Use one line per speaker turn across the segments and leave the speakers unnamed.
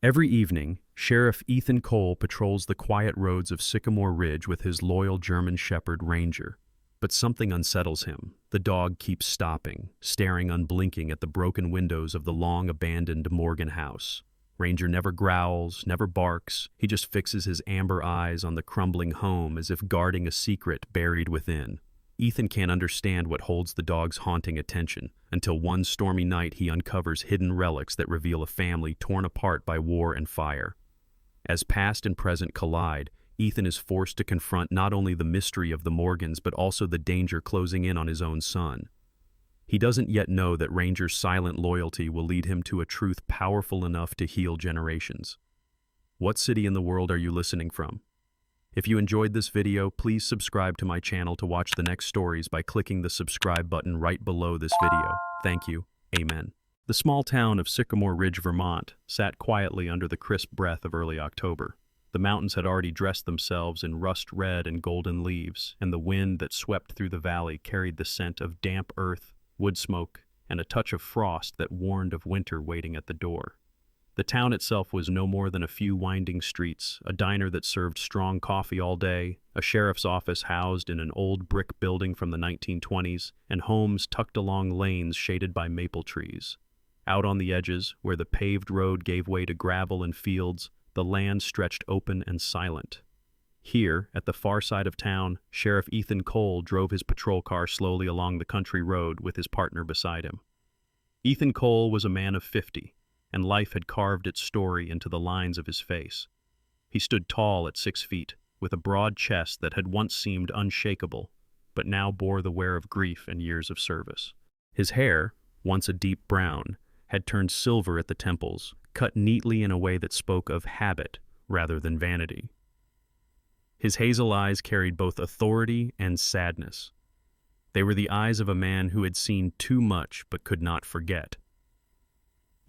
Every evening, Sheriff Ethan Cole patrols the quiet roads of Sycamore Ridge with his loyal German Shepherd Ranger. But something unsettles him. The dog keeps stopping, staring unblinking at the broken windows of the long-abandoned Morgan house. Ranger never growls, never barks. He just fixes his amber eyes on the crumbling home as if guarding a secret buried within. Ethan can't understand what holds the dog's haunting attention, until one stormy night he uncovers hidden relics that reveal a family torn apart by war and fire. As past and present collide, Ethan is forced to confront not only the mystery of the Morgans but also the danger closing in on his own son. He doesn't yet know that Ranger's silent loyalty will lead him to a truth powerful enough to heal generations. What city in the world are you listening from? If you enjoyed this video, please subscribe to my channel to watch the next stories by clicking the subscribe button right below this video. Thank you. Amen. The small town of Sycamore Ridge, Vermont, sat quietly under the crisp breath of early October. The mountains had already dressed themselves in rust-red and golden leaves, and the wind that swept through the valley carried the scent of damp earth, wood smoke, and a touch of frost that warned of winter waiting at the door. The town itself was no more than a few winding streets, a diner that served strong coffee all day, a sheriff's office housed in an old brick building from the 1920s, and homes tucked along lanes shaded by maple trees. Out on the edges, where the paved road gave way to gravel and fields, the land stretched open and silent. Here, at the far side of town, Sheriff Ethan Cole drove his patrol car slowly along the country road with his partner beside him. Ethan Cole was a man of 50. And life had carved its story into the lines of his face. He stood tall at 6 feet, with a broad chest that had once seemed unshakable, but now bore the wear of grief and years of service. His hair, once a deep brown, had turned silver at the temples, cut neatly in a way that spoke of habit rather than vanity. His hazel eyes carried both authority and sadness. They were the eyes of a man who had seen too much but could not forget.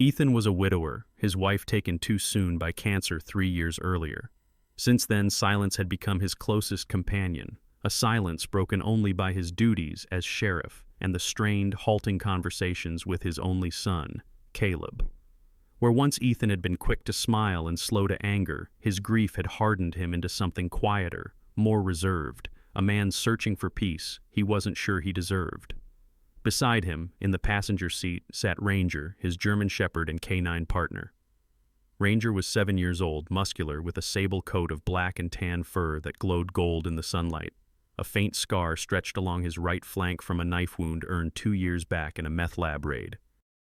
Ethan was a widower, his wife taken too soon by cancer 3 years earlier. Since then, silence had become his closest companion, a silence broken only by his duties as sheriff and the strained, halting conversations with his only son, Caleb. Where once Ethan had been quick to smile and slow to anger, his grief had hardened him into something quieter, more reserved, a man searching for peace he wasn't sure he deserved. Beside him, in the passenger seat, sat Ranger, his German Shepherd and canine partner. Ranger was 7 years old, muscular, with a sable coat of black and tan fur that glowed gold in the sunlight. A faint scar stretched along his right flank from a knife wound earned 2 years back in a meth lab raid.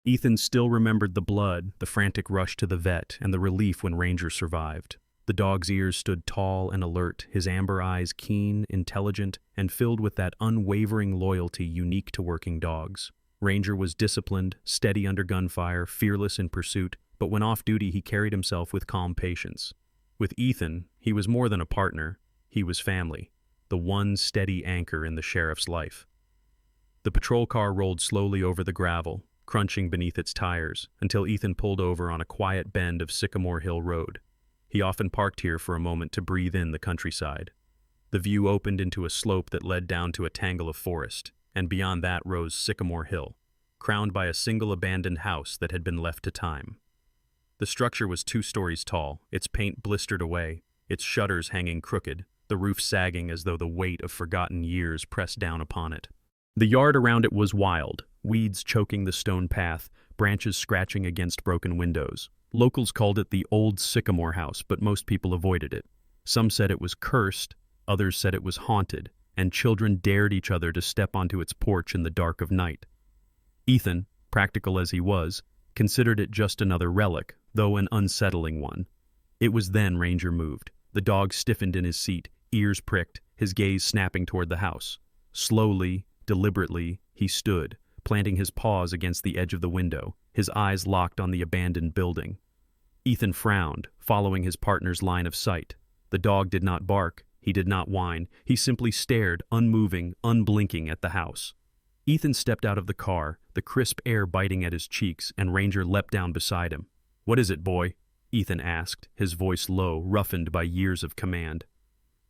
Ethan still remembered the blood, the frantic rush to the vet, and the relief when Ranger survived. The dog's ears stood tall and alert, his amber eyes keen, intelligent, and filled with that unwavering loyalty unique to working dogs. Ranger was disciplined, steady under gunfire, fearless in pursuit, but when off duty he carried himself with calm patience. With Ethan, he was more than a partner, he was family, the one steady anchor in the sheriff's life. The patrol car rolled slowly over the gravel, crunching beneath its tires, until Ethan pulled over on a quiet bend of Sycamore Hill Road. He often parked here for a moment to breathe in the countryside. The view opened into a slope that led down to a tangle of forest, and beyond that rose Sycamore Hill, crowned by a single abandoned house that had been left to time. The structure was 2 stories tall, its paint blistered away, its shutters hanging crooked, the roof sagging as though the weight of forgotten years pressed down upon it. The yard around it was wild, weeds choking the stone path, branches scratching against broken windows. Locals called it the Old Sycamore House, but most people avoided it. Some said it was cursed, others said it was haunted, and children dared each other to step onto its porch in the dark of night. Ethan, practical as he was, considered it just another relic, though an unsettling one. It was then Ranger moved. The dog stiffened in his seat, ears pricked, his gaze snapping toward the house. Slowly, deliberately, he stood, planting his paws against the edge of the window, his eyes locked on the abandoned building. Ethan frowned, following his partner's line of sight. The dog did not bark, he did not whine, he simply stared, unmoving, unblinking at the house. Ethan stepped out of the car, the crisp air biting at his cheeks, and Ranger leapt down beside him. "What is it, boy?" Ethan asked, his voice low, roughened by years of command.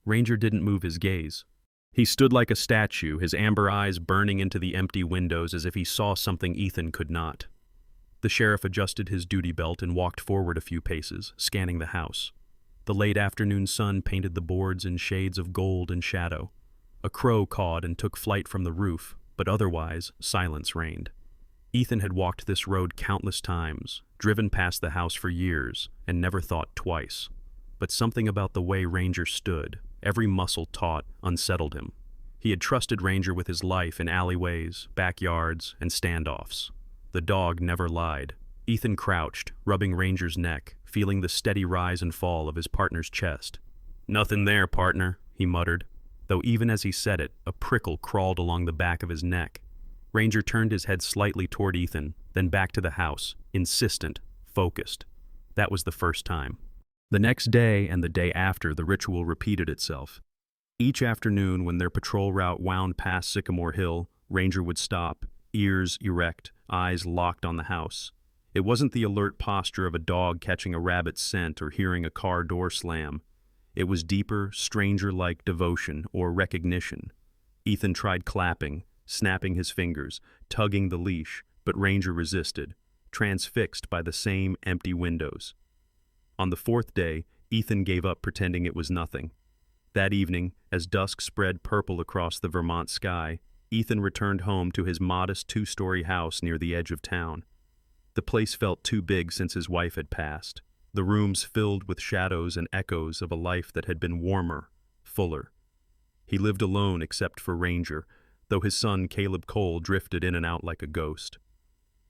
Ranger didn't move his gaze. He stood like a statue, his amber eyes burning into the empty windows as if he saw something Ethan could not. The sheriff adjusted his duty belt and walked forward a few paces, scanning the house. The late afternoon sun painted the boards in shades of gold and shadow. A crow cawed and took flight from the roof, but otherwise, silence reigned. Ethan had walked this road countless times, driven past the house for years, and never thought twice. But something about the way Ranger stood, every muscle taut, unsettled him. He had trusted Ranger with his life in alleyways, backyards, and standoffs. The dog never lied. Ethan crouched, rubbing Ranger's neck, feeling the steady rise and fall of his partner's chest. "Nothing there, partner," he muttered, though even as he said it, a prickle crawled along the back of his neck. Ranger turned his head slightly toward Ethan, then back to the house, insistent, focused. That was the first time. The next day and the day after, the ritual repeated itself. Each afternoon, when their patrol route wound past Sycamore Hill, Ranger would stop, ears erect, eyes locked on the house. It wasn't the alert posture of a dog catching a rabbit's scent or hearing a car door slam. It was deeper, stranger-like devotion or recognition. Ethan tried clapping, snapping his fingers, tugging the leash, but Ranger resisted, transfixed by the same empty windows. On the fourth day, Ethan gave up pretending it was nothing. That evening, as dusk spread purple across the Vermont sky, Ethan returned home to his modest two-story house near the edge of town. The place felt too big since his wife had passed, the rooms filled with shadows and echoes of a life that had been warmer, fuller. He lived alone except for Ranger, though his son Caleb Cole drifted in and out like a ghost.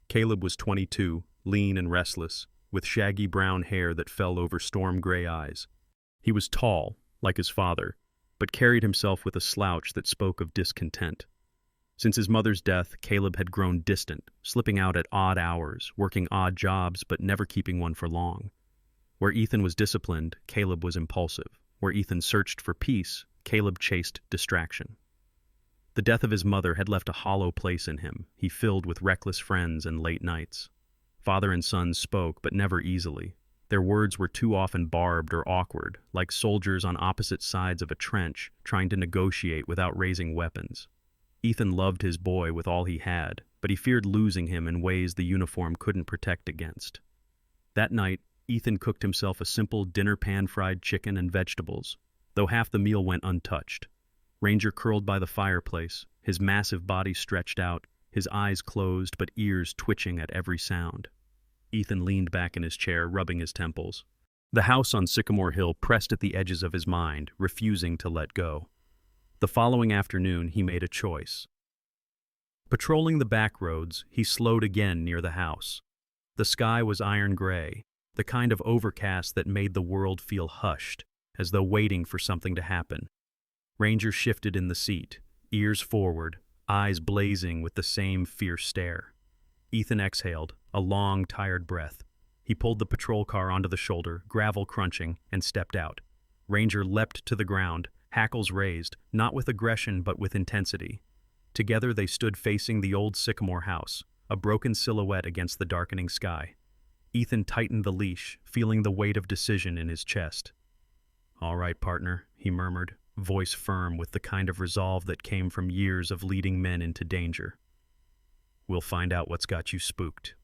Caleb was 22, lean and restless, with shaggy brown hair that fell over storm-gray eyes. He was tall, like his father, but carried himself with a slouch that spoke of discontent. Since his mother's death, Caleb had grown distant, slipping out at odd hours, working odd jobs but never keeping one for long. Where Ethan was disciplined, Caleb was impulsive. Where Ethan searched for peace, Caleb chased distraction. The death of his mother had left a hollow place in him, he filled with reckless friends and late nights. Father and son spoke, but never easily. Their words were too often barbed or awkward, like soldiers on opposite sides of a trench, trying to negotiate without raising weapons. Ethan loved his boy with all he had, but he feared losing him in ways the uniform couldn't protect against. That night, Ethan cooked himself a simple dinner pan-fried chicken and vegetables, though half the meal went untouched. Ranger curled by the fireplace, his massive body stretched out, his eyes closed but ears twitching at every sound. Ethan leaned back in his chair, rubbing his temples. The house on Sycamore Hill pressed at the edges of his mind, refusing to let go. The following afternoon, he made a choice. Patrolling the back roads, he slowed again near the house. The sky was iron gray, the kind of overcast that made the world feel hushed, as though waiting for something to happen. Ranger shifted in the seat, ears forward, eyes blazing with the same fierce stare. Ethan exhaled, a long, tired breath. He pulled the patrol car onto the shoulder, gravel crunching, and stepped out. Ranger leapt to the ground, hackles raised, not with aggression but with intensity. Together they stood facing the old Sycamore house, a broken silhouette against the darkening sky. Ethan tightened the leash, feeling the weight of decision in his chest. "All right, partner," he murmured, voice firm with the kind of resolve that came from years of leading men into danger. "We'll find out what's got you spooked."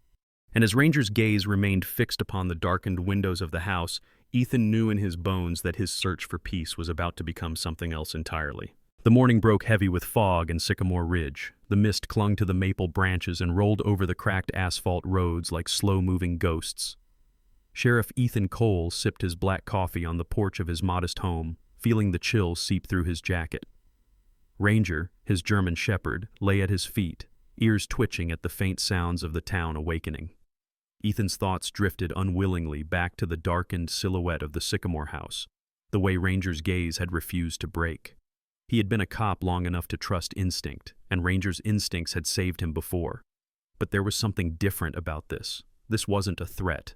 And as Ranger's gaze remained fixed upon the darkened windows of the house, Ethan knew in his bones that his search for peace was about to become something else entirely. The morning broke heavy with fog in Sycamore Ridge. The mist clung to the maple branches and rolled over the cracked asphalt roads like slow-moving ghosts. Sheriff Ethan Cole sipped his black coffee on the porch of his modest home, feeling the chill seep through his jacket. Ranger, his German shepherd, lay at his feet, ears twitching at the faint sounds of the town awakening. Ethan's thoughts drifted unwillingly back to the darkened silhouette of the Sycamore house, the way Ranger's gaze had refused to break. He had been a cop long enough to trust instinct, and Ranger's instincts had saved him before. But there was something different about this. This wasn't a threat.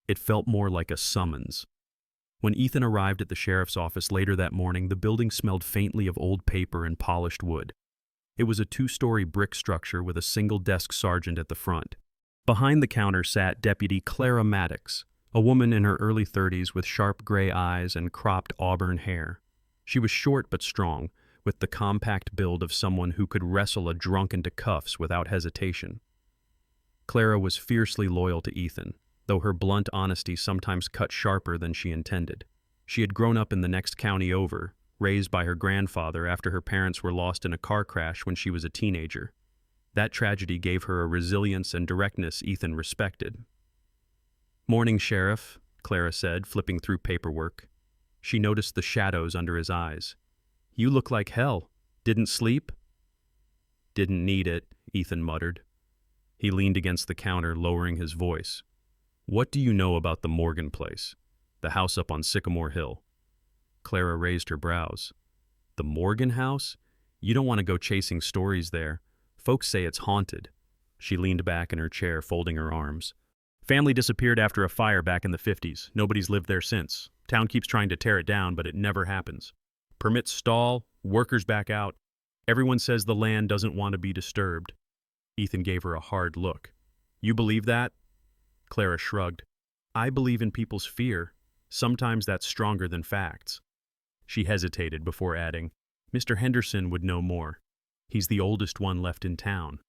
It felt more like a summons. When Ethan arrived at the sheriff's office later that morning, the building smelled faintly of old paper and polished wood. It was a two-story brick structure with a single-desk sergeant at the front. Behind the counter sat Deputy Clara Maddox, a woman in her early 30s with sharp gray eyes and cropped auburn hair. She was short but strong, with the compact build of someone who could wrestle a drunk into cuffs without hesitation. Clara was fiercely loyal to Ethan, though her blunt honesty sometimes cut sharper than she intended. She had grown up in the next county over, raised by her grandfather after her parents were lost in a car crash when she was a teenager. That tragedy gave her a resilience and directness Ethan respected. "Morning, Sheriff," Clara said, flipping through paperwork. She noticed the shadows under his eyes. "You look like hell. Didn't sleep?" "Didn't need it," Ethan muttered. He leaned against the counter, lowering his voice. "What do you know about the Morgan place? The house up on Sycamore Hill?" Clara raised her brows. "The Morgan house? You don't want to go chasing stories there. Folks say it's haunted." She leaned back in her chair, folding her arms. "Family disappeared after a fire back in the 50s. Nobody's lived there since. Town keeps trying to tear it down, but it never happens. Permits stall, workers back out. Everyone says the land doesn't want to be disturbed." Ethan gave her a hard look. "You believe that?" Clara shrugged. "I believe in people's fear. Sometimes that's stronger than facts." She hesitated before adding, "Mr. Henderson would know more. He's the oldest one left in town."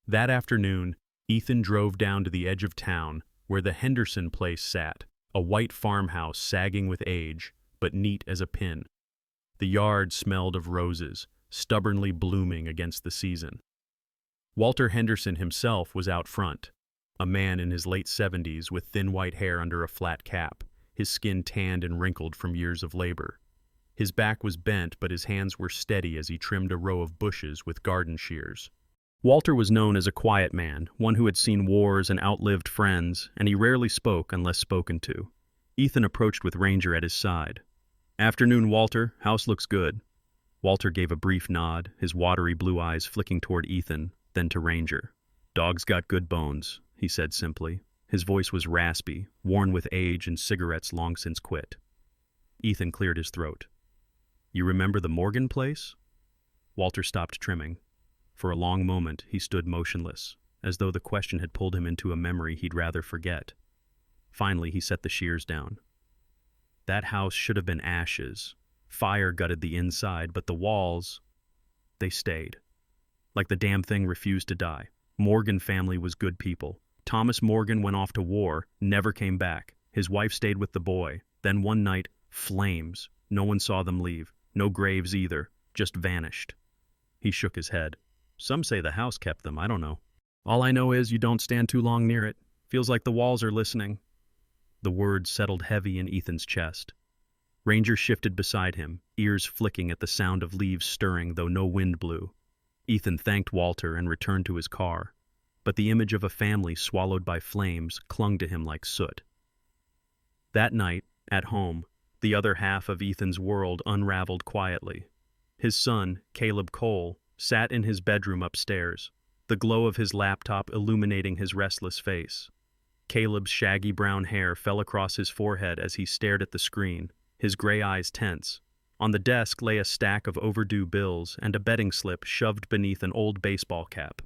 That afternoon, Ethan drove down to the edge of town where the Henderson place sat, a white farmhouse sagging with age, but neat as a pin. The yard smelled of roses, stubbornly blooming against the season. Walter Henderson himself was out front, a man in his late 70s with thin white hair under a flat cap, his skin tanned and wrinkled from years of labor. His back was bent, but his hands were steady as he trimmed a row of bushes with garden shears. Walter was known as a quiet man, one who had seen wars and outlived friends, and he rarely spoke unless spoken to. Ethan approached with Ranger at his side. "Afternoon, Walter. House looks good." Walter gave a brief nod, his watery blue eyes flicking toward Ethan, then to Ranger. "Dog's got good bones," he said simply. His voice was raspy, worn with age and cigarettes long since quit. Ethan cleared his throat. "You remember the Morgan place?" Walter stopped trimming. For a long moment, he stood motionless, as though the question had pulled him into a memory he'd rather forget. Finally, he set the shears down. "That house should have been ashes. Fire gutted the inside, but the walls, they stayed. Like the damn thing refused to die. Morgan family was good people. Thomas Morgan went off to war, never came back. His wife stayed with the boy. Then one night, flames. No one saw them leave. No graves either. Just vanished." He shook his head. "Some say the house kept them, I don't know. All I know is you don't stand too long near it. Feels like the walls are listening." The words settled heavy in Ethan's chest. Ranger shifted beside him, ears flicking at the sound of leaves stirring though no wind blew. Ethan thanked Walter and returned to his car, but the image of a family swallowed by flames clung to him like soot. That night, at home, the other half of Ethan's world unraveled quietly. His son, Caleb Cole, sat in his bedroom upstairs, the glow of his laptop illuminating his restless face. Caleb's shaggy brown hair fell across his forehead as he stared at the screen, his gray eyes tense. On the desk lay a stack of overdue bills and a betting slip shoved beneath an old baseball cap.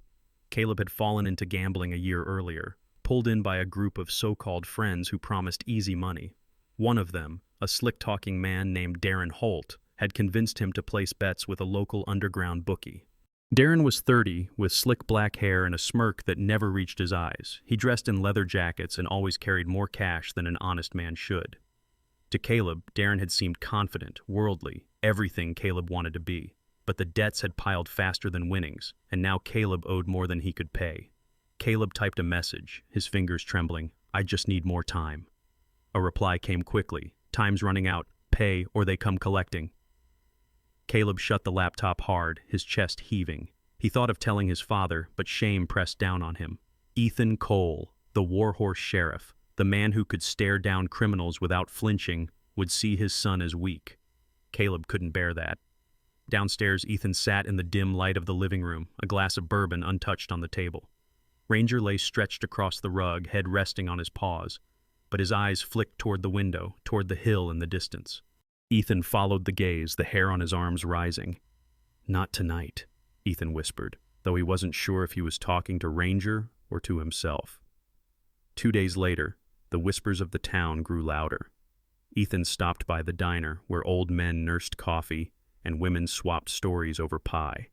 Caleb had fallen into gambling a year earlier, pulled in by a group of so-called friends who promised easy money. One of them, a slick-talking man named Darren Holt, had convinced him to place bets with a local underground bookie. Darren was 30, with slick black hair and a smirk that never reached his eyes. He dressed in leather jackets and always carried more cash than an honest man should. To Caleb, Darren had seemed confident, worldly, everything Caleb wanted to be. But the debts had piled faster than winnings, and now Caleb owed more than he could pay. Caleb typed a message, his fingers trembling. "I just need more time." A reply came quickly. "Time's running out. Pay or they come collecting." Caleb shut the laptop hard, his chest heaving. He thought of telling his father, but shame pressed down on him. Ethan Cole, the warhorse sheriff, the man who could stare down criminals without flinching, would see his son as weak. Caleb couldn't bear that. Downstairs, Ethan sat in the dim light of the living room, a glass of bourbon untouched on the table. Ranger lay stretched across the rug, head resting on his paws, but his eyes flicked toward the window, toward the hill in the distance. Ethan followed the gaze, the hair on his arms rising. "Not tonight," Ethan whispered, though he wasn't sure if he was talking to Ranger or to himself. 2 days later, the whispers of the town grew louder. Ethan stopped by the diner where old men nursed coffee and women swapped stories over pie.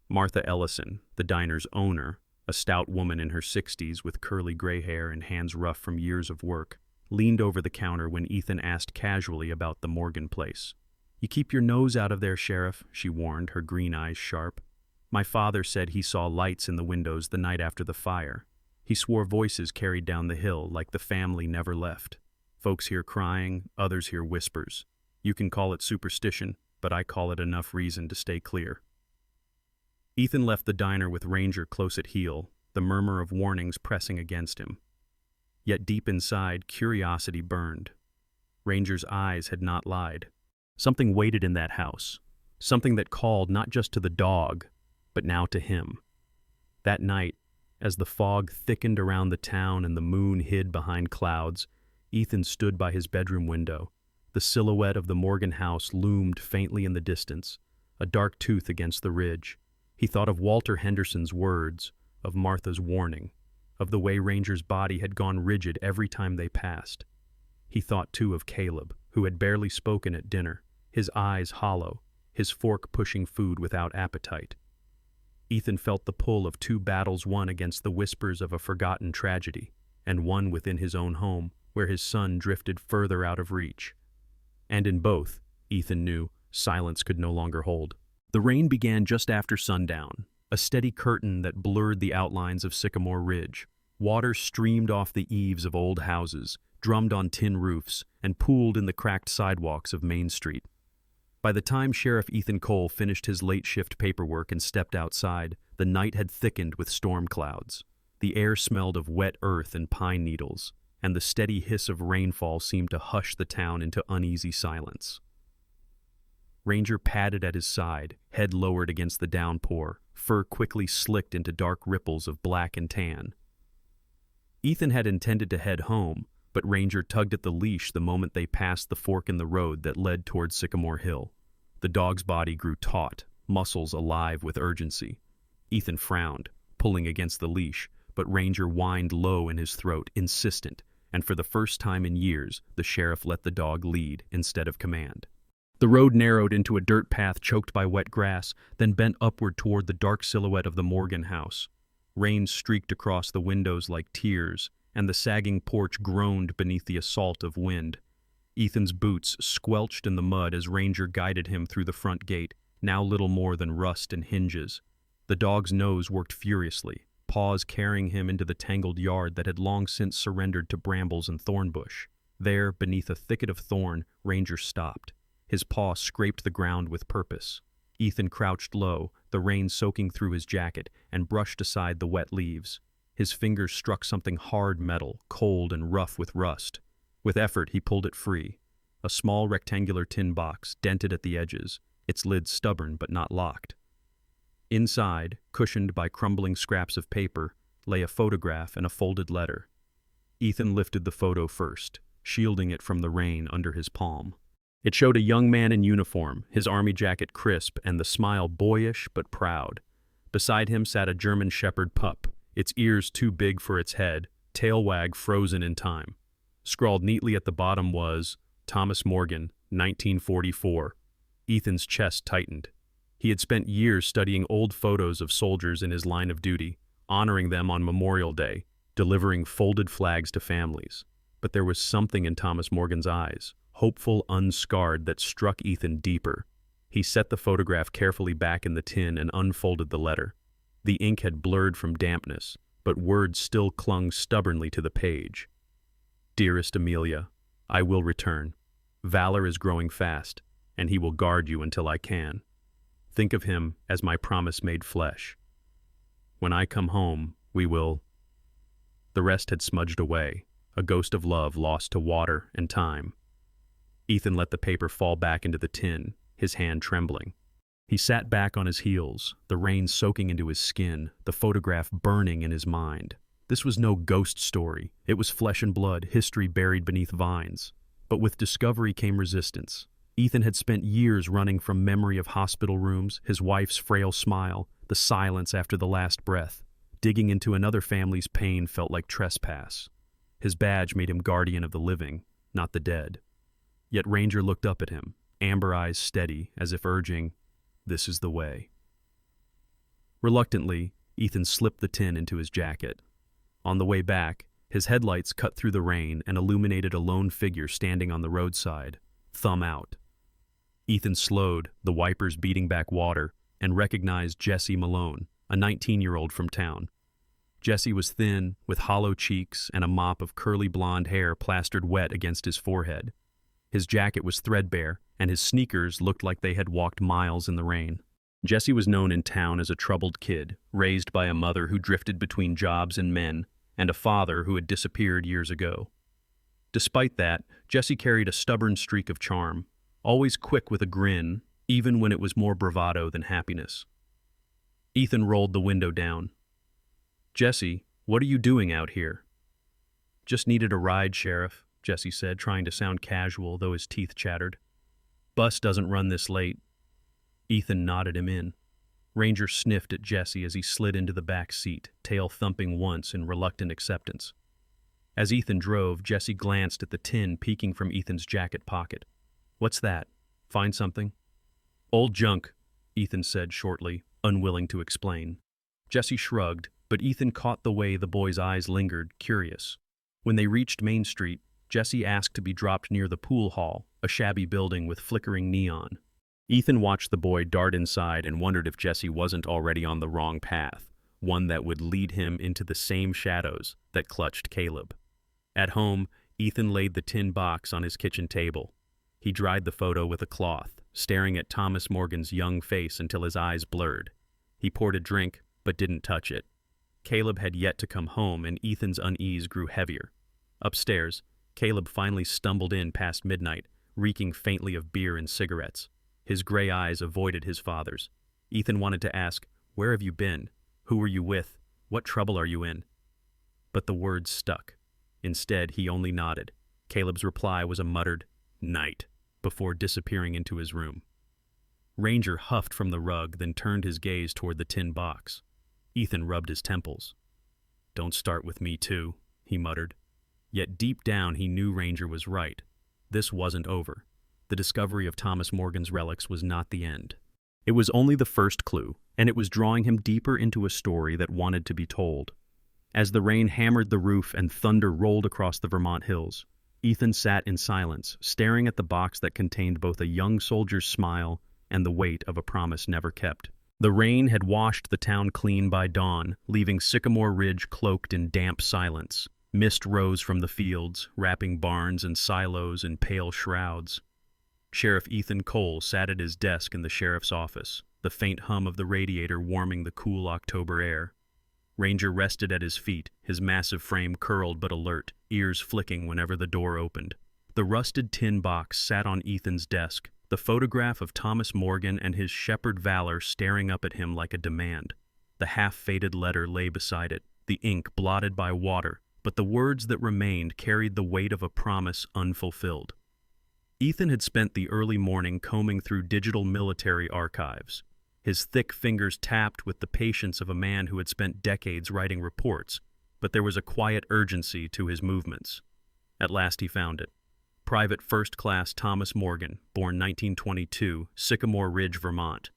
Martha Ellison, the diner's owner, A stout woman in her 60s with curly gray hair and hands rough from years of work, leaned over the counter when Ethan asked casually about the Morgan place. "You keep your nose out of there, Sheriff," she warned, her green eyes sharp. "My father said he saw lights in the windows the night after the fire. He swore voices carried down the hill like the family never left. Folks hear crying, others hear whispers. You can call it superstition, but I call it enough reason to stay clear." Ethan left the diner with Ranger close at heel, the murmur of warnings pressing against him. Yet deep inside, curiosity burned. Ranger's eyes had not lied. Something waited in that house, something that called not just to the dog, but now to him. That night, as the fog thickened around the town and the moon hid behind clouds, Ethan stood by his bedroom window. The silhouette of the Morgan house loomed faintly in the distance, a dark tooth against the ridge. He thought of Walter Henderson's words, of Martha's warning, of the way Ranger's body had gone rigid every time they passed. He thought, too, of Caleb, who had barely spoken at dinner, his eyes hollow, his fork pushing food without appetite. Ethan felt the pull of two battles won against the whispers of a forgotten tragedy, and one within his own home, where his son drifted further out of reach. And in both, Ethan knew, silence could no longer hold. The rain began just after sundown, a steady curtain that blurred the outlines of Sycamore Ridge. Water streamed off the eaves of old houses, drummed on tin roofs, and pooled in the cracked sidewalks of Main Street. By the time Sheriff Ethan Cole finished his late-shift paperwork and stepped outside, the night had thickened with storm clouds. The air smelled of wet earth and pine needles, and the steady hiss of rainfall seemed to hush the town into uneasy silence. Ranger padded at his side, head lowered against the downpour, fur quickly slicked into dark ripples of black and tan. Ethan had intended to head home, but Ranger tugged at the leash the moment they passed the fork in the road that led toward Sycamore Hill. The dog's body grew taut, muscles alive with urgency. Ethan frowned, pulling against the leash, but Ranger whined low in his throat, insistent, and for the first time in years, the sheriff let the dog lead instead of command. The road narrowed into a dirt path choked by wet grass, then bent upward toward the dark silhouette of the Morgan house. Rain streaked across the windows like tears, and the sagging porch groaned beneath the assault of wind. Ethan's boots squelched in the mud as Ranger guided him through the front gate, now little more than rust and hinges. The dog's nose worked furiously, paws carrying him into the tangled yard that had long since surrendered to brambles and thornbush. There, beneath a thicket of thorn, Ranger stopped. His paw scraped the ground with purpose. Ethan crouched low, the rain soaking through his jacket, and brushed aside the wet leaves. His fingers struck something hard metal, cold and rough with rust. With effort, he pulled it free. A small rectangular tin box, dented at the edges, its lid stubborn but not locked. Inside, cushioned by crumbling scraps of paper, lay a photograph and a folded letter. Ethan lifted the photo first, shielding it from the rain under his palm. It showed a young man in uniform, his army jacket crisp and the smile boyish but proud. Beside him sat a German shepherd pup, its ears too big for its head, tail wag frozen in time. Scrawled neatly at the bottom was, Thomas Morgan, 1944. Ethan's chest tightened. He had spent years studying old photos of soldiers in his line of duty, honoring them on Memorial Day, delivering folded flags to families. But there was something in Thomas Morgan's eyes, hopeful, unscarred, that struck Ethan deeper. He set the photograph carefully back in the tin and unfolded the letter. The ink had blurred from dampness, but words still clung stubbornly to the page. Dearest Amelia, I will return. Valor is growing fast, and he will guard you until I can. Think of him as my promise made flesh. When I come home, we will... The rest had smudged away, a ghost of love lost to water and time. Ethan let the paper fall back into the tin, his hand trembling. He sat back on his heels, the rain soaking into his skin, the photograph burning in his mind. This was no ghost story. It was flesh and blood, history buried beneath vines. But with discovery came resistance. Ethan had spent years running from memory of hospital rooms, his wife's frail smile, the silence after the last breath. Digging into another family's pain felt like trespass. His badge made him guardian of the living, not the dead. Yet Ranger looked up at him, amber eyes steady, as if urging, "This is the way." Reluctantly, Ethan slipped the tin into his jacket. On the way back, his headlights cut through the rain and illuminated a lone figure standing on the roadside, thumb out. Ethan slowed, the wipers beating back water, and recognized Jesse Malone, a 19-year-old from town. Jesse was thin, with hollow cheeks and a mop of curly blonde hair plastered wet against his forehead. His jacket was threadbare, and his sneakers looked like they had walked miles in the rain. Jesse was known in town as a troubled kid, raised by a mother who drifted between jobs and men, and a father who had disappeared years ago. Despite that, Jesse carried a stubborn streak of charm, always quick with a grin, even when it was more bravado than happiness. Ethan rolled the window down. "Jesse, what are you doing out here?" "Just needed a ride, Sheriff," Jesse said, trying to sound casual, though his teeth chattered. "Bus doesn't run this late." Ethan nodded him in. Ranger sniffed at Jesse as he slid into the back seat, tail thumping once in reluctant acceptance. As Ethan drove, Jesse glanced at the tin peeking from Ethan's jacket pocket. "What's that? Find something?" "Old junk," Ethan said shortly, unwilling to explain. Jesse shrugged, but Ethan caught the way the boy's eyes lingered, curious. When they reached Main Street, Jesse asked to be dropped near the pool hall, a shabby building with flickering neon. Ethan watched the boy dart inside and wondered if Jesse wasn't already on the wrong path, one that would lead him into the same shadows that clutched Caleb. At home, Ethan laid the tin box on his kitchen table. He dried the photo with a cloth, staring at Thomas Morgan's young face until his eyes blurred. He poured a drink, but didn't touch it. Caleb had yet to come home, and Ethan's unease grew heavier. Upstairs, Caleb finally stumbled in past midnight, reeking faintly of beer and cigarettes. His gray eyes avoided his father's. Ethan wanted to ask, "Where have you been? Who were you with? What trouble are you in?" But the words stuck. Instead, he only nodded. Caleb's reply was a muttered, "Night," before disappearing into his room. Ranger huffed from the rug, then turned his gaze toward the tin box. Ethan rubbed his temples. "Don't start with me, too," he muttered. Yet deep down he knew Ranger was right. This wasn't over. The discovery of Thomas Morgan's relics was not the end. It was only the first clue, and it was drawing him deeper into a story that wanted to be told. As the rain hammered the roof and thunder rolled across the Vermont hills, Ethan sat in silence, staring at the box that contained both a young soldier's smile and the weight of a promise never kept. The rain had washed the town clean by dawn, leaving Sycamore Ridge cloaked in damp silence. Mist rose from the fields, wrapping barns and silos in pale shrouds. Sheriff Ethan Cole sat at his desk in the sheriff's office, the faint hum of the radiator warming the cool October air. Ranger rested at his feet, his massive frame curled but alert, ears flicking whenever the door opened. The rusted tin box sat on Ethan's desk, the photograph of Thomas Morgan and his shepherd valor staring up at him like a demand. The half-faded letter lay beside it, the ink blotted by water, but the words that remained carried the weight of a promise unfulfilled. Ethan had spent the early morning combing through digital military archives. His thick fingers tapped with the patience of a man who had spent decades writing reports, but there was a quiet urgency to his movements. At last he found it. Private First Class Thomas Morgan, born 1922, Sycamore Ridge, Vermont.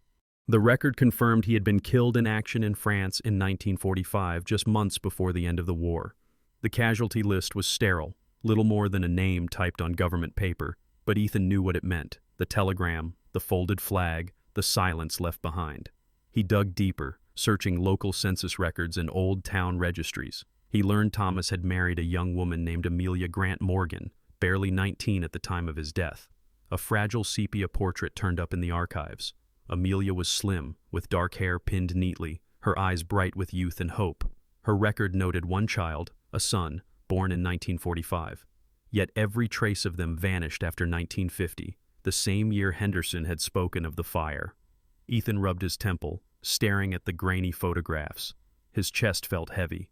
The record confirmed he had been killed in action in France in 1945, just months before the end of the war. The casualty list was sterile, little more than a name typed on government paper, but Ethan knew what it meant: the telegram, the folded flag, the silence left behind. He dug deeper, searching local census records and old town registries. He learned Thomas had married a young woman named Amelia Grant Morgan, barely 19 at the time of his death. A fragile sepia portrait turned up in the archives. Amelia was slim, with dark hair pinned neatly, her eyes bright with youth and hope. Her record noted one child, a son, born in 1945. Yet every trace of them vanished after 1950, the same year Henderson had spoken of the fire. Ethan rubbed his temple, staring at the grainy photographs. His chest felt heavy.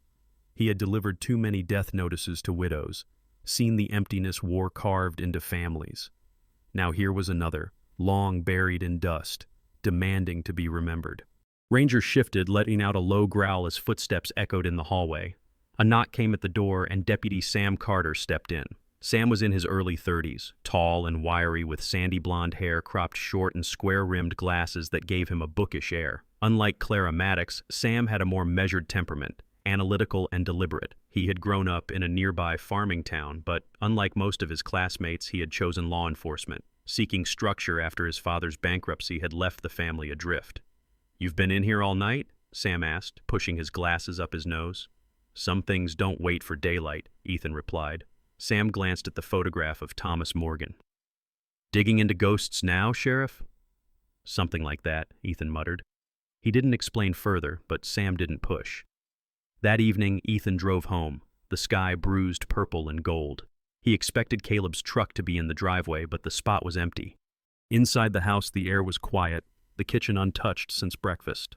He had delivered too many death notices to widows, seen the emptiness war carved into families. Now here was another, long buried in dust, demanding to be remembered. Ranger shifted, letting out a low growl as footsteps echoed in the hallway. A knock came at the door, and Deputy Sam Carter stepped in. Sam was in his early 30s, tall and wiry with sandy blonde hair cropped short and square-rimmed glasses that gave him a bookish air. Unlike Clara Maddox, Sam had a more measured temperament, analytical and deliberate. He had grown up in a nearby farming town, but unlike most of his classmates, he had chosen law enforcement. Seeking structure after his father's bankruptcy had left the family adrift. "You've been in here all night?" Sam asked, pushing his glasses up his nose. "Some things don't wait for daylight," Ethan replied. Sam glanced at the photograph of Thomas Morgan. "Digging into ghosts now, Sheriff?" "Something like that," Ethan muttered. He didn't explain further, but Sam didn't push. That evening, Ethan drove home, the sky bruised purple and gold. He expected Caleb's truck to be in the driveway, but the spot was empty. Inside the house, the air was quiet, the kitchen untouched since breakfast.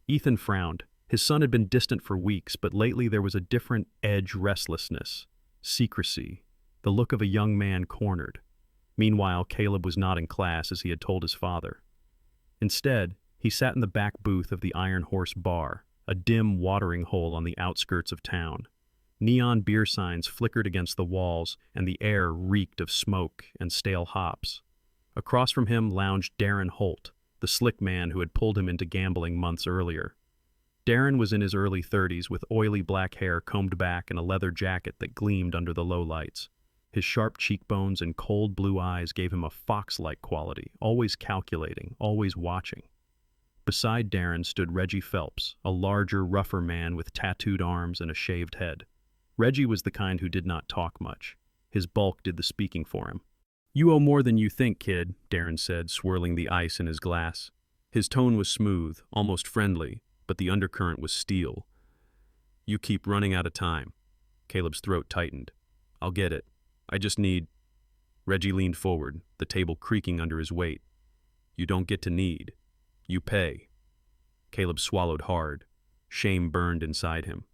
Ethan frowned. His son had been distant for weeks, but lately there was a different edge: restlessness, secrecy, the look of a young man cornered. Meanwhile, Caleb was not in class as he had told his father. Instead, he sat in the back booth of the Iron Horse Bar, a dim watering hole on the outskirts of town. Neon beer signs flickered against the walls, and the air reeked of smoke and stale hops. Across from him lounged Darren Holt, the slick man who had pulled him into gambling months earlier. Darren was in his early 30s, with oily black hair combed back and a leather jacket that gleamed under the low lights. His sharp cheekbones and cold blue eyes gave him a fox-like quality, always calculating, always watching. Beside Darren stood Reggie Phelps, a larger, rougher man with tattooed arms and a shaved head. Reggie was the kind who did not talk much. His bulk did the speaking for him. "You owe more than you think, kid," Darren said, swirling the ice in his glass. His tone was smooth, almost friendly, but the undercurrent was steel. "You keep running out of time." Caleb's throat tightened. "I'll get it. I just need—" Reggie leaned forward, the table creaking under his weight. "You don't get to need. You pay." Caleb swallowed hard. Shame burned inside him.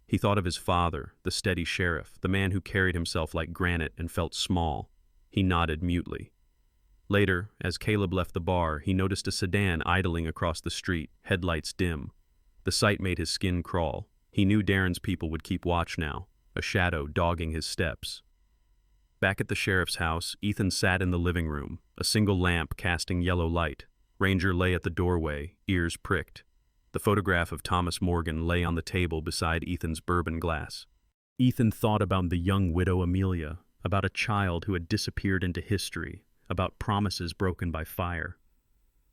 He thought of his father, the steady sheriff, the man who carried himself like granite and felt small. He nodded mutely. Later, as Caleb left the bar, he noticed a sedan idling across the street, headlights dim. The sight made his skin crawl. He knew Darren's people would keep watch now, a shadow dogging his steps. Back at the sheriff's house, Ethan sat in the living room, a single lamp casting yellow light. Ranger lay at the doorway, ears pricked. The photograph of Thomas Morgan lay on the table beside Ethan's bourbon glass. Ethan thought about the young widow Amelia, about a child who had disappeared into history, about promises broken by fire.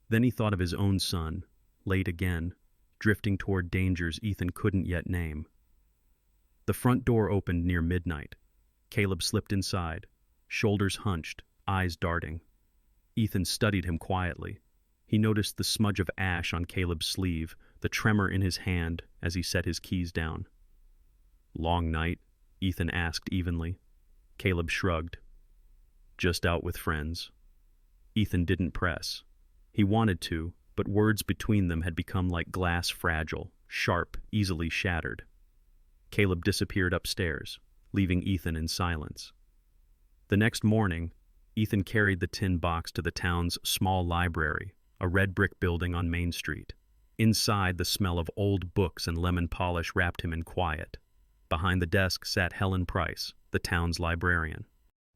Then he thought of his own son, late again, drifting toward dangers Ethan couldn't yet name. The front door opened near midnight. Caleb slipped inside, shoulders hunched, eyes darting. Ethan studied him quietly. He noticed the smudge of ash on Caleb's sleeve, the tremor in his hand as he set his keys down. "Long night?" Ethan asked evenly. Caleb shrugged. "Just out with friends." Ethan didn't press. He wanted to, but words between them had become like glass, fragile, sharp, easily shattered. Caleb disappeared upstairs, leaving Ethan in silence. The next morning, Ethan carried the tin box to the town's small library, a red brick building on Main Street. Inside, the smell of old books and lemon polish wrapped him in quiet. Behind the desk sat Helen Price, the town's librarian.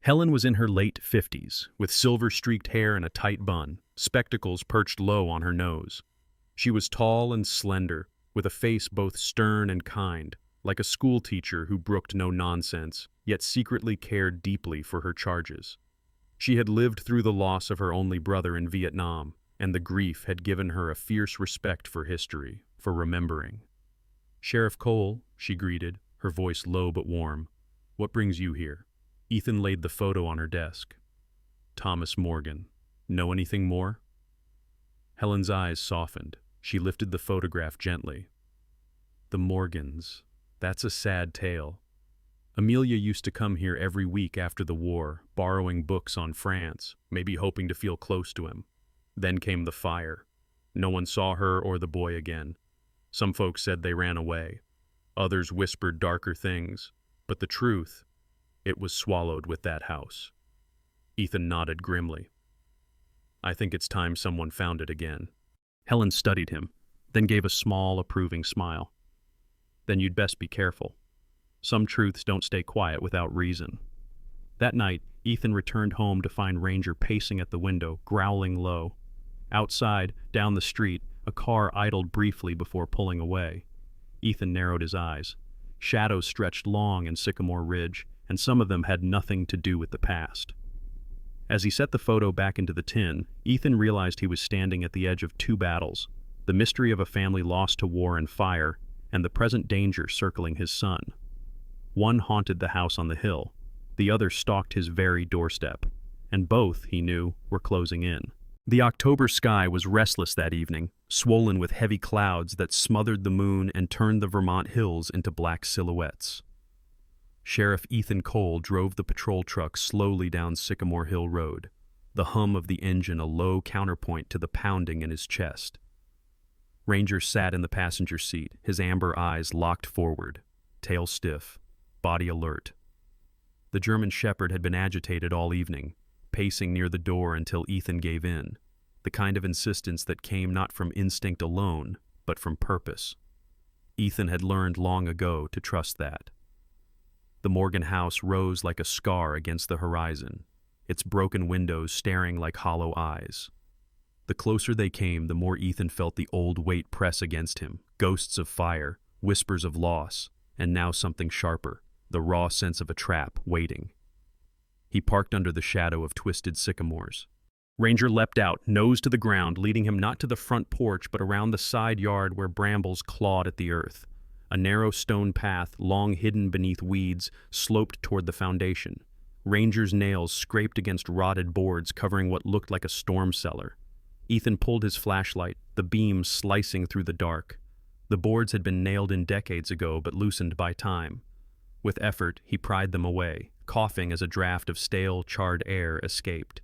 Helen was in her late 50s, with silver-streaked hair and a tight bun, spectacles perched low on her nose. She was tall and slender, with a face both stern and kind, like a schoolteacher who brooked no nonsense, yet secretly cared deeply for her charges. She had lived through the loss of her only brother in Vietnam, and the grief had given her a fierce respect for history, for remembering. "Sheriff Cole," she greeted, her voice low but warm. "What brings you here?" Ethan laid the photo on her desk. "Thomas Morgan. Know anything more?" Helen's eyes softened. She lifted the photograph gently. "The Morgans. That's a sad tale. Amelia used to come here every week after the war, borrowing books on France, maybe hoping to feel close to him. Then came the fire. No one saw her or the boy again. Some folks said they ran away. Others whispered darker things. But the truth, it was swallowed with that house." Ethan nodded grimly. "I think it's time someone found it again." Helen studied him, then gave a small, approving smile. "Then you'd best be careful. Some truths don't stay quiet without reason." That night, Ethan returned home to find Ranger pacing at the window, growling low. Outside, down the street, A car idled briefly before pulling away. Ethan narrowed his eyes. Shadows stretched long in Sycamore Ridge, and some of them had nothing to do with the past. As he set the photo back into the tin, Ethan realized he was standing at the edge of two battles: the mystery of a family lost to war and fire, and the present danger circling his son. One haunted the house on the hill, the other stalked his very doorstep, and both, he knew, were closing in. The October sky was restless that evening, swollen with heavy clouds that smothered the moon and turned the Vermont hills into black silhouettes. Sheriff Ethan Cole drove the patrol truck slowly down Sycamore Hill Road, the hum of the engine a low counterpoint to the pounding in his chest. Ranger sat in the passenger seat, his amber eyes locked forward, tail stiff, body alert. The German shepherd had been agitated all evening, pacing near the door until Ethan gave in, the kind of insistence that came not from instinct alone, but from purpose. Ethan had learned long ago to trust that. The Morgan house rose like a scar against the horizon, its broken windows staring like hollow eyes. The closer they came, the more Ethan felt the old weight press against him, ghosts of fire, whispers of loss, and now something sharper, the raw sense of a trap waiting. He parked under the shadow of twisted sycamores. Ranger leapt out, nose to the ground, leading him not to the front porch but around the side yard where brambles clawed at the earth. A narrow stone path, long hidden beneath weeds, sloped toward the foundation. Ranger's nails scraped against rotted boards covering what looked like a storm cellar. Ethan pulled his flashlight, the beam slicing through the dark. The boards had been nailed in decades ago but loosened by time. With effort, he pried them away, coughing as a draft of stale, charred air escaped.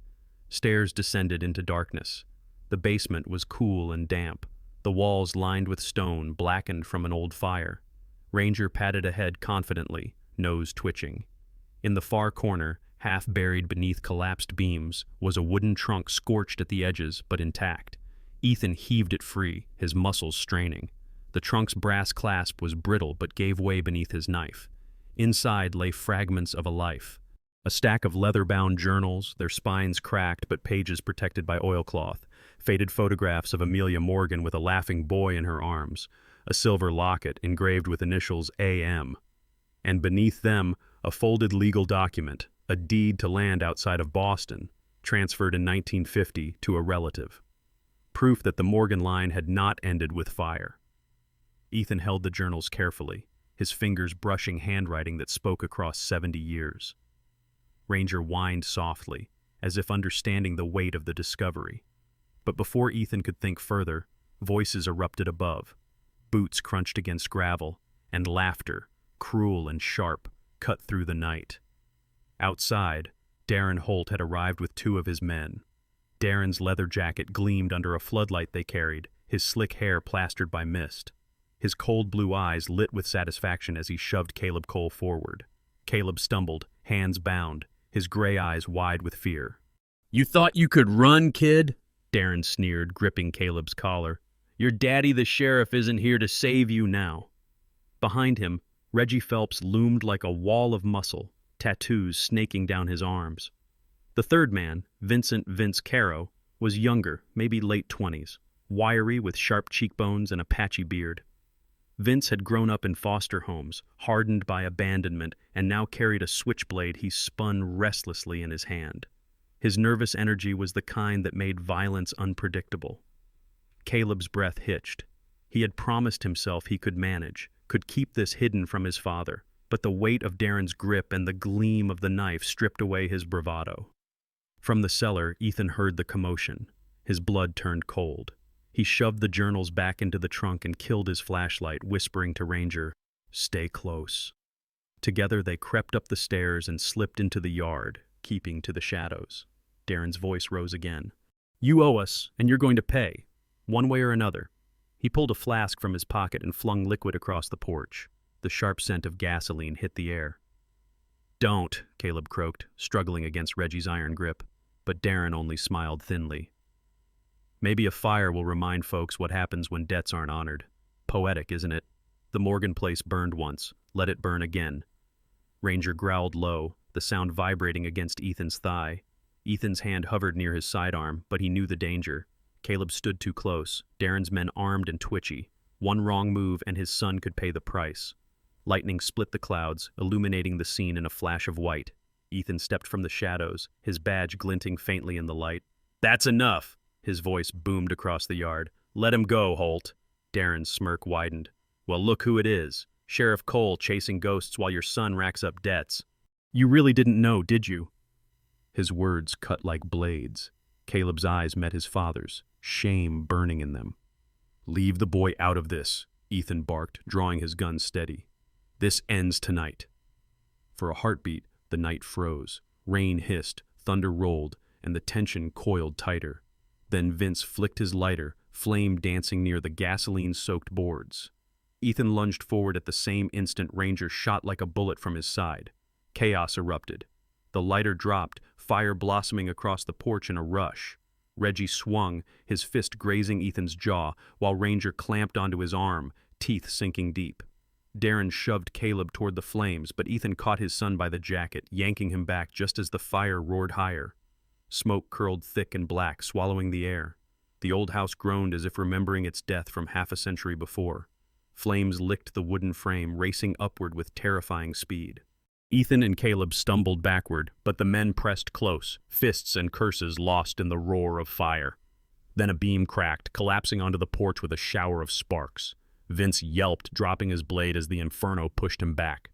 Stairs descended into darkness. The basement was cool and damp, the walls lined with stone blackened from an old fire. Ranger padded ahead confidently, nose twitching. In the far corner, half buried beneath collapsed beams, was a wooden trunk scorched at the edges but intact. Ethan heaved it free, his muscles straining. The trunk's brass clasp was brittle but gave way beneath his knife. Inside lay fragments of a life. A stack of leather-bound journals, their spines cracked but pages protected by oilcloth, faded photographs of Amelia Morgan with a laughing boy in her arms, a silver locket engraved with initials A.M., and beneath them a folded legal document, a deed to land outside of Boston, transferred in 1950 to a relative. Proof that the Morgan line had not ended with fire. Ethan held the journals carefully, his fingers brushing handwriting that spoke across 70 years. Ranger whined softly, as if understanding the weight of the discovery. But before Ethan could think further, voices erupted above. Boots crunched against gravel, and laughter, cruel and sharp, cut through the night. Outside, Darren Holt had arrived with two of his men. Darren's leather jacket gleamed under a floodlight they carried, his slick hair plastered by mist. His cold blue eyes lit with satisfaction as he shoved Caleb Cole forward. Caleb stumbled, hands bound, his gray eyes wide with fear. "You thought you could run, kid?" Darren sneered, gripping Caleb's collar. "Your daddy the sheriff isn't here to save you now." Behind him, Reggie Phelps loomed like a wall of muscle, tattoos snaking down his arms. The third man, Vincent Vince Caro, was younger, maybe late 20s, wiry with sharp cheekbones and a patchy beard. Vince had grown up in foster homes, hardened by abandonment, and now carried a switchblade he spun restlessly in his hand. His nervous energy was the kind that made violence unpredictable. Caleb's breath hitched. He had promised himself he could manage, could keep this hidden from his father, but the weight of Darren's grip and the gleam of the knife stripped away his bravado. From the cellar, Ethan heard the commotion. His blood turned cold. He shoved the journals back into the trunk and killed his flashlight, whispering to Ranger, "Stay close." Together they crept up the stairs and slipped into the yard, keeping to the shadows. Darren's voice rose again. "You owe us, and you're going to pay, one way or another." He pulled a flask from his pocket and flung liquid across the porch. The sharp scent of gasoline hit the air. "Don't," Caleb croaked, struggling against Reggie's iron grip, but Darren only smiled thinly. "Maybe a fire will remind folks what happens when debts aren't honored. Poetic, isn't it? The Morgan place burned once. Let it burn again." Ranger growled low, the sound vibrating against Ethan's thigh. Ethan's hand hovered near his sidearm, but he knew the danger. Caleb stood too close, Darren's men armed and twitchy. One wrong move and his son could pay the price. Lightning split the clouds, illuminating the scene in a flash of white. Ethan stepped from the shadows, his badge glinting faintly in the light. "That's enough!" His voice boomed across the yard. "Let him go, Holt." Darren's smirk widened. "Well, look who it is. Sheriff Cole chasing ghosts while your son racks up debts. You really didn't know, did you?" His words cut like blades. Caleb's eyes met his father's, shame burning in them. "Leave the boy out of this," Ethan barked, drawing his gun steady. "This ends tonight." For a heartbeat, the night froze. Rain hissed, thunder rolled, and the tension coiled tighter. Then Vince flicked his lighter, flame dancing near the gasoline-soaked boards. Ethan lunged forward at the same instant. Ranger shot like a bullet from his side. Chaos erupted. The lighter dropped, fire blossoming across the porch in a rush. Reggie swung, his fist grazing Ethan's jaw, while Ranger clamped onto his arm, teeth sinking deep. Darren shoved Caleb toward the flames, but Ethan caught his son by the jacket, yanking him back just as the fire roared higher. Smoke curled thick and black, swallowing the air. The old house groaned as if remembering its death from half a century before. Flames licked the wooden frame, racing upward with terrifying speed. Ethan and Caleb stumbled backward, but the men pressed close, fists and curses lost in the roar of fire. Then a beam cracked, collapsing onto the porch with a shower of sparks. Vince yelped, dropping his blade as the inferno pushed him back.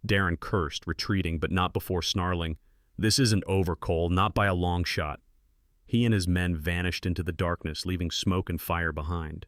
Darren cursed, retreating, but not before snarling, "This isn't over, Cole, not by a long shot." He and his men vanished into the darkness, leaving smoke and fire behind.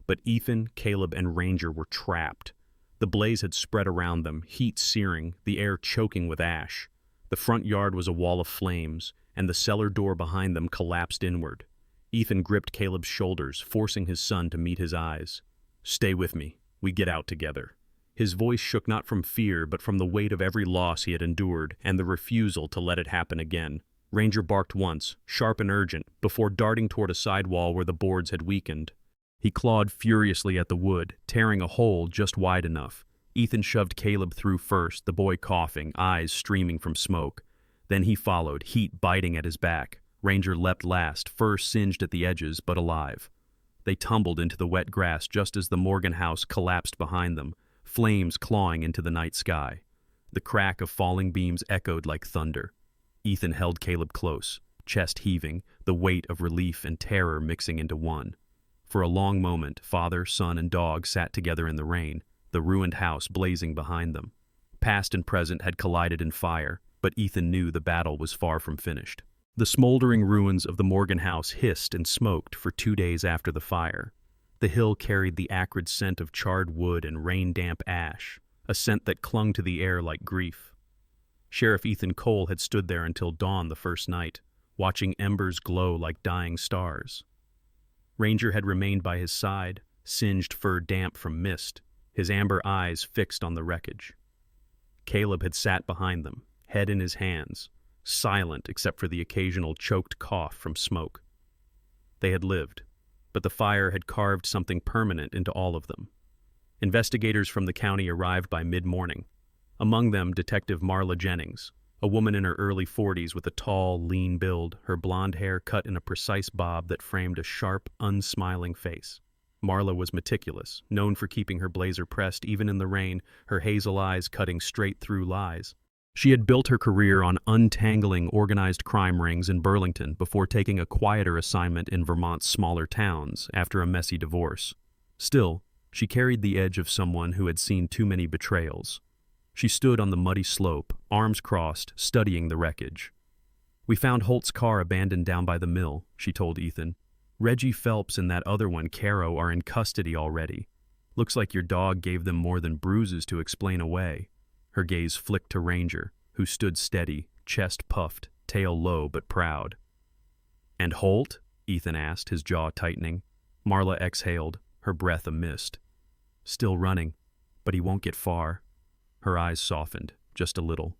But Ethan, Caleb, and Ranger were trapped. The blaze had spread around them, heat searing, the air choking with ash. The front yard was a wall of flames, and the cellar door behind them collapsed inward. Ethan gripped Caleb's shoulders, forcing his son to meet his eyes. "Stay with me. We get out together." His voice shook not from fear, but from the weight of every loss he had endured, and the refusal to let it happen again. Ranger barked once, sharp and urgent, before darting toward a side wall where the boards had weakened. He clawed furiously at the wood, tearing a hole just wide enough. Ethan shoved Caleb through first, the boy coughing, eyes streaming from smoke. Then he followed, heat biting at his back. Ranger leapt last, fur singed at the edges, but alive. They tumbled into the wet grass just as the Morgan house collapsed behind them, flames clawing into the night sky. The crack of falling beams echoed like thunder. Ethan held Caleb close, chest heaving, the weight of relief and terror mixing into one. For a long moment, father, son, and dog sat together in the rain, the ruined house blazing behind them. Past and present had collided in fire, but Ethan knew the battle was far from finished. The smoldering ruins of the Morgan house hissed and smoked for 2 days after the fire. The hill carried the acrid scent of charred wood and rain-damp ash, a scent that clung to the air like grief. Sheriff Ethan Cole had stood there until dawn the first night, watching embers glow like dying stars. Ranger had remained by his side, singed fur damp from mist, his amber eyes fixed on the wreckage. Caleb had sat behind them, head in his hands, silent except for the occasional choked cough from smoke. They had lived, but the fire had carved something permanent into all of them. Investigators from the county arrived by mid-morning. Among them, Detective Marla Jennings, a woman in her early 40s with a tall, lean build, her blonde hair cut in a precise bob that framed a sharp, unsmiling face. Marla was meticulous, known for keeping her blazer pressed even in the rain, her hazel eyes cutting straight through lies. She had built her career on untangling organized crime rings in Burlington before taking a quieter assignment in Vermont's smaller towns after a messy divorce. Still, she carried the edge of someone who had seen too many betrayals. She stood on the muddy slope, arms crossed, studying the wreckage. "We found Holt's car abandoned down by the mill," she told Ethan. "Reggie Phelps and that other one, Caro, are in custody already. Looks like your dog gave them more than bruises to explain away." Her gaze flicked to Ranger, who stood steady, chest puffed, tail low but proud. "And Holt?" Ethan asked, his jaw tightening. Marla exhaled, her breath a mist. "Still running, but he won't get far." Her eyes softened, just a little.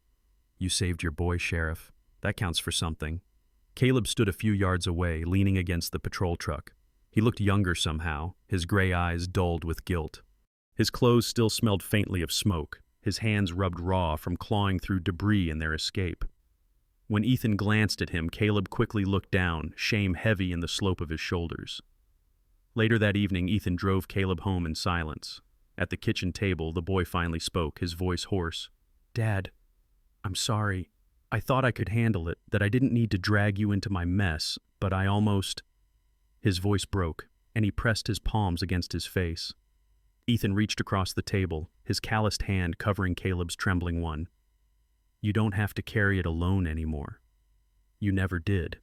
"You saved your boy, Sheriff. That counts for something." Caleb stood a few yards away, leaning against the patrol truck. He looked younger somehow, his gray eyes dulled with guilt. His clothes still smelled faintly of smoke, his hands rubbed raw from clawing through debris in their escape. When Ethan glanced at him, Caleb quickly looked down, shame heavy in the slope of his shoulders. Later that evening, Ethan drove Caleb home in silence. At the kitchen table, the boy finally spoke, his voice hoarse. "Dad, I'm sorry. I thought I could handle it, that I didn't need to drag you into my mess, but I almost—" His voice broke, and he pressed his palms against his face. Ethan reached across the table, his calloused hand covering Caleb's trembling one. "You don't have to carry it alone anymore. You never did."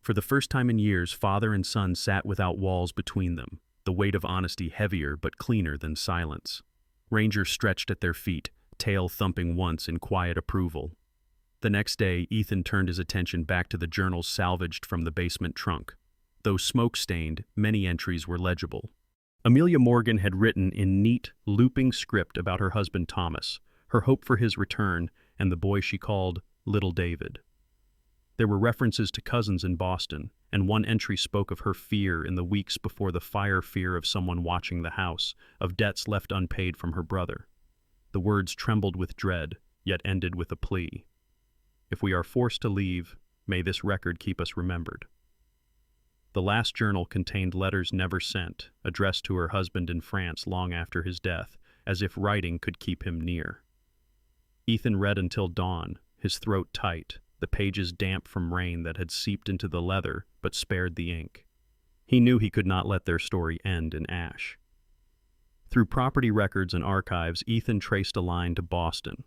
For the first time in years, father and son sat without walls between them, the weight of honesty heavier but cleaner than silence. Ranger stretched at their feet, tail thumping once in quiet approval. The next day, Ethan turned his attention back to the journals salvaged from the basement trunk. Though smoke-stained, many entries were legible. Amelia Morgan had written in neat, looping script about her husband Thomas, her hope for his return, and the boy she called Little David. There were references to cousins in Boston, and one entry spoke of her fear in the weeks before the fire, fear of someone watching the house, of debts left unpaid from her brother. The words trembled with dread, yet ended with a plea. If we are forced to leave, may this record keep us remembered. The last journal contained letters never sent, addressed to her husband in France long after his death, as if writing could keep him near. Ethan read until dawn, his throat tight, the pages damp from rain that had seeped into the leather but spared the ink. He knew he could not let their story end in ash. Through property records and archives, Ethan traced a line to Boston.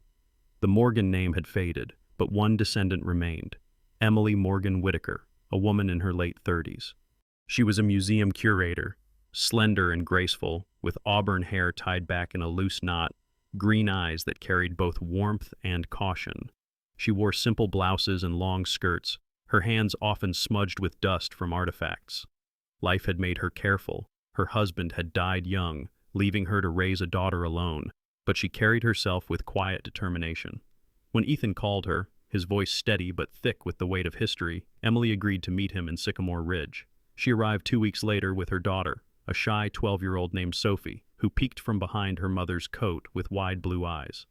The Morgan name had faded, but one descendant remained, Emily Morgan Whitaker, a woman in her late 30s. She was a museum curator, slender and graceful, with auburn hair tied back in a loose knot, green eyes that carried both warmth and caution. She wore simple blouses and long skirts, her hands often smudged with dust from artifacts. Life had made her careful. Her husband had died young, leaving her to raise a daughter alone, but she carried herself with quiet determination. When Ethan called her, his voice steady but thick with the weight of history, Emily agreed to meet him in Sycamore Ridge. She arrived 2 weeks later with her daughter, a shy 12-year-old named Sophie, who peeked from behind her mother's coat with wide blue eyes.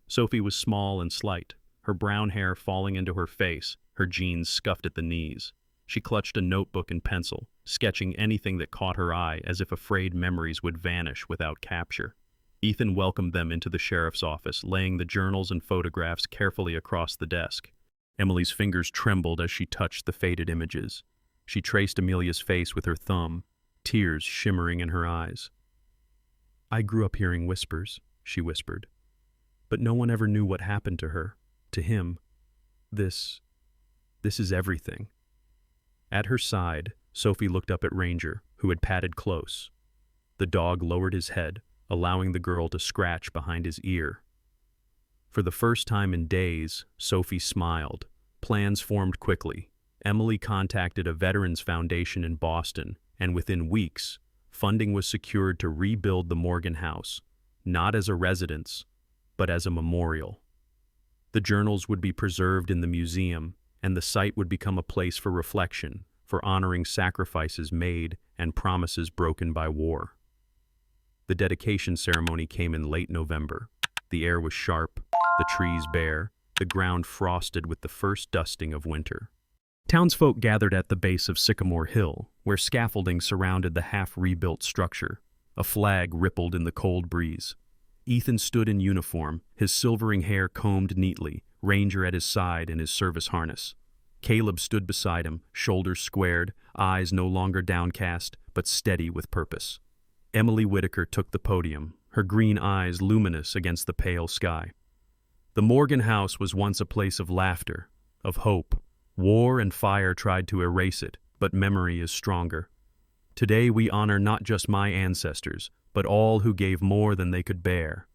Sophie was small and slight, her brown hair falling into her face, her jeans scuffed at the knees. She clutched a notebook and pencil, sketching anything that caught her eye as if afraid memories would vanish without capture. Ethan welcomed them into the sheriff's office, laying the journals and photographs carefully across the desk. Emily's fingers trembled as she touched the faded images. She traced Amelia's face with her thumb, tears shimmering in her eyes. "I grew up hearing whispers," she whispered. "But no one ever knew what happened to her, to him. This is everything." At her side, Sophie looked up at Ranger, who had padded close. The dog lowered his head, allowing the girl to scratch behind his ear. For the first time in days, Sophie smiled. Plans formed quickly. Emily contacted a Veterans Foundation in Boston, and within weeks, funding was secured to rebuild the Morgan house, not as a residence, but as a memorial. The journals would be preserved in the museum, and the site would become a place for reflection, for honoring sacrifices made and promises broken by war. The dedication ceremony came in late November. The air was sharp, the trees bare, the ground frosted with the first dusting of winter. Townsfolk gathered at the base of Sycamore Hill, where scaffolding surrounded the half-rebuilt structure. A flag rippled in the cold breeze. Ethan stood in uniform, his silvering hair combed neatly, Ranger at his side in his service harness. Caleb stood beside him, shoulders squared, eyes no longer downcast, but steady with purpose. Emily Whitaker took the podium, her green eyes luminous against the pale sky. The Morgan house was once a place of laughter, of hope. War and fire tried to erase it, but memory is stronger. Today we honor not just my ancestors, but all who gave more than they could bear.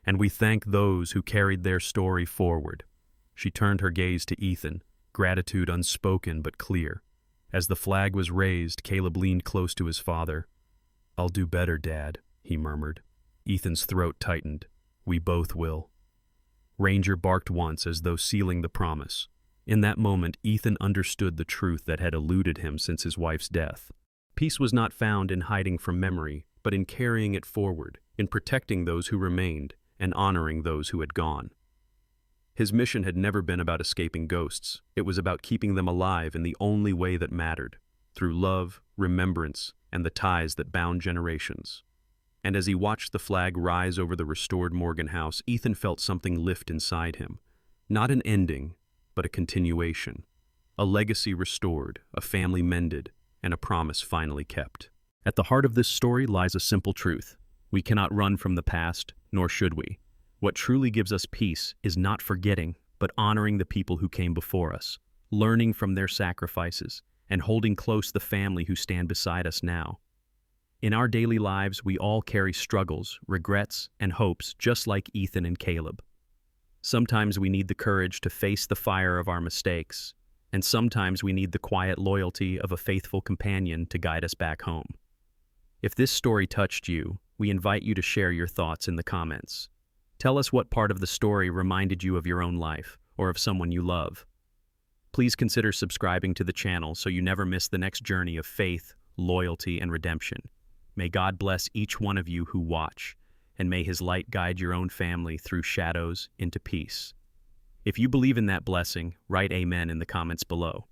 And we thank those who carried their story forward. She turned her gaze to Ethan, gratitude unspoken but clear. As the flag was raised, Caleb leaned close to his father. "I'll do better, Dad," he murmured. Ethan's throat tightened. "We both will." Ranger barked once as though sealing the promise. In that moment, Ethan understood the truth that had eluded him since his wife's death. Peace was not found in hiding from memory, but in carrying it forward, in protecting those who remained, and honoring those who had gone. His mission had never been about escaping ghosts. It was about keeping them alive in the only way that mattered, through love, remembrance, and the ties that bound generations. And as he watched the flag rise over the restored Morgan house, Ethan felt something lift inside him. Not an ending, but a continuation. A legacy restored, a family mended, and a promise finally kept. At the heart of this story lies a simple truth. We cannot run from the past, nor should we. What truly gives us peace is not forgetting, but honoring the people who came before us, learning from their sacrifices, and holding close the family who stand beside us now. In our daily lives, we all carry struggles, regrets, and hopes just like Ethan and Caleb. Sometimes we need the courage to face the fire of our mistakes, and sometimes we need the quiet loyalty of a faithful companion to guide us back home. If this story touched you, we invite you to share your thoughts in the comments. Tell us what part of the story reminded you of your own life or of someone you love. Please consider subscribing to the channel so you never miss the next journey of faith, loyalty, and redemption. May God bless each one of you who watch, and may His light guide your own family through shadows into peace. If you believe in that blessing, write Amen in the comments below.